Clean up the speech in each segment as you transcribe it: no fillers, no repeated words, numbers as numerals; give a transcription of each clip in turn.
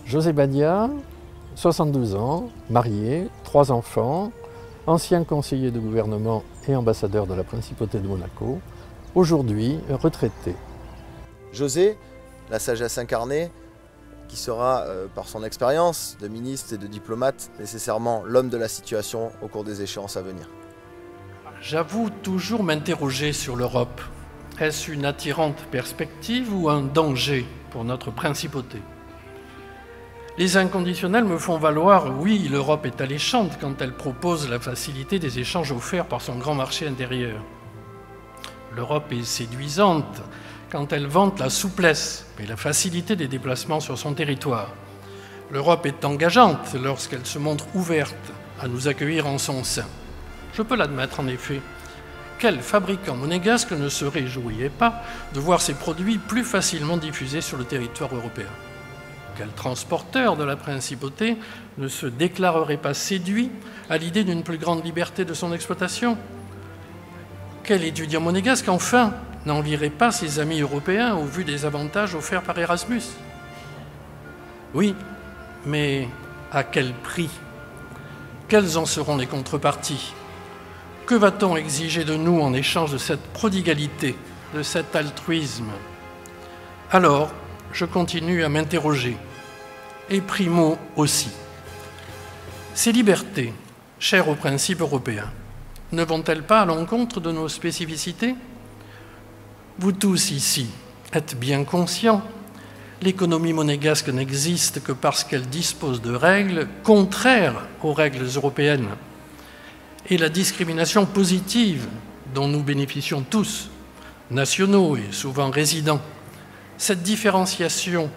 José Badia, 72 ans, marié, 3 enfants, ancien conseiller de gouvernement et ambassadeur de la Principauté de Monaco, aujourd'hui retraité. José, la sagesse incarnée, qui sera, par son expérience de ministre et de diplomate, nécessairement l'homme de la situation au cours des échéances à venir. J'avoue toujours m'interroger sur l'Europe. Est-ce une attirante perspective ou un danger pour notre principauté? Les inconditionnels me font valoir, oui, l'Europe est alléchante quand elle propose la facilité des échanges offerts par son grand marché intérieur. L'Europe est séduisante quand elle vante la souplesse et la facilité des déplacements sur son territoire. L'Europe est engageante lorsqu'elle se montre ouverte à nous accueillir en son sein. Je peux l'admettre en effet. Quel fabricant monégasque ne se réjouirait pas de voir ses produits plus facilement diffusés sur le territoire européen? Quel transporteur de la principauté ne se déclarerait pas séduit à l'idée d'une plus grande liberté de son exploitation? Quel étudiant monégasque, enfin, n'envierait pas ses amis européens au vu des avantages offerts par Erasmus? Oui, mais à quel prix? Quelles en seront les contreparties? Que va-t-on exiger de nous en échange de cette prodigalité, de cet altruisme? Alors, je continue à m'interroger, et Primo aussi. Ces libertés, chères aux principes européens, ne vont-elles pas à l'encontre de nos spécificités? Vous tous ici êtes bien conscients, l'économie monégasque n'existe que parce qu'elle dispose de règles contraires aux règles européennes. Et la discrimination positive dont nous bénéficions tous, nationaux et souvent résidents, cette différenciation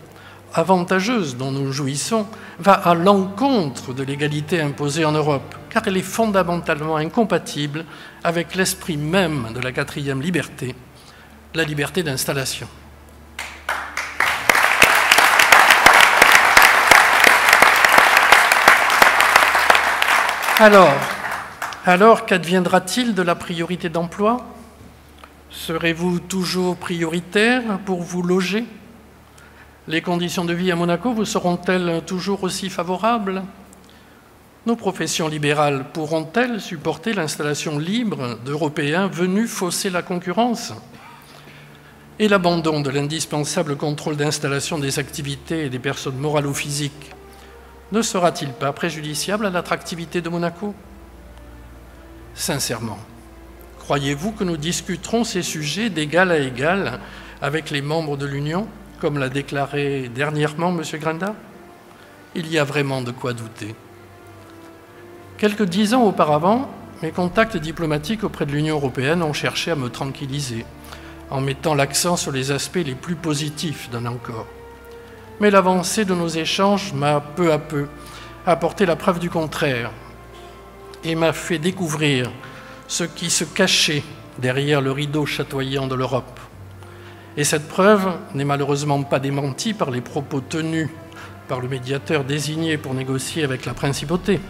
avantageuse dont nous jouissons va à l'encontre de l'égalité imposée en Europe, car elle est fondamentalement incompatible avec l'esprit même de la 4e liberté, la liberté d'installation. Alors, qu'adviendra-t-il de la priorité d'emploi? Serez-vous toujours prioritaire pour vous loger? Les conditions de vie à Monaco vous seront-elles toujours aussi favorables? Nos professions libérales pourront-elles supporter l'installation libre d'Européens venus fausser la concurrence? Et l'abandon de l'indispensable contrôle d'installation des activités et des personnes morales ou physiques ne sera-t-il pas préjudiciable à l'attractivité de Monaco? Sincèrement, croyez-vous que nous discuterons ces sujets d'égal à égal avec les membres de l'Union, comme l'a déclaré dernièrement M. Granda? Il y a vraiment de quoi douter. Quelques 10 ans auparavant, mes contacts diplomatiques auprès de l'Union européenne ont cherché à me tranquilliser, en mettant l'accent sur les aspects les plus positifs d'un encore. Mais l'avancée de nos échanges m'a peu à peu apporté la preuve du contraire et m'a fait découvrir ce qui se cachait derrière le rideau chatoyant de l'Europe. Et cette preuve n'est malheureusement pas démentie par les propos tenus par le médiateur désigné pour négocier avec la principauté.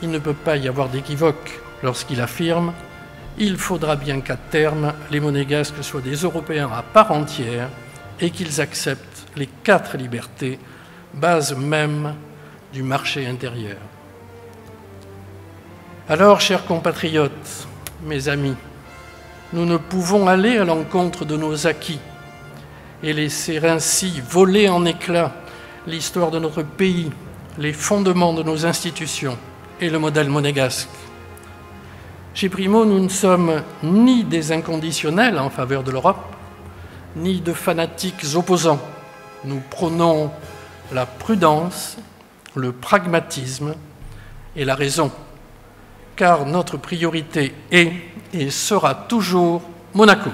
Il ne peut pas y avoir d'équivoque lorsqu'il affirme « Il faudra bien qu'à terme, les monégasques soient des Européens à part entière et qu'ils acceptent les 4 libertés, base même du marché intérieur. » Alors, chers compatriotes, mes amis, nous ne pouvons aller à l'encontre de nos acquis et laisser ainsi voler en éclats l'histoire de notre pays, les fondements de nos institutions et le modèle monégasque. Chez Primo, nous ne sommes ni des inconditionnels en faveur de l'Europe, ni de fanatiques opposants. Nous prônons la prudence, le pragmatisme et la raison, car notre priorité est et sera toujours Monaco.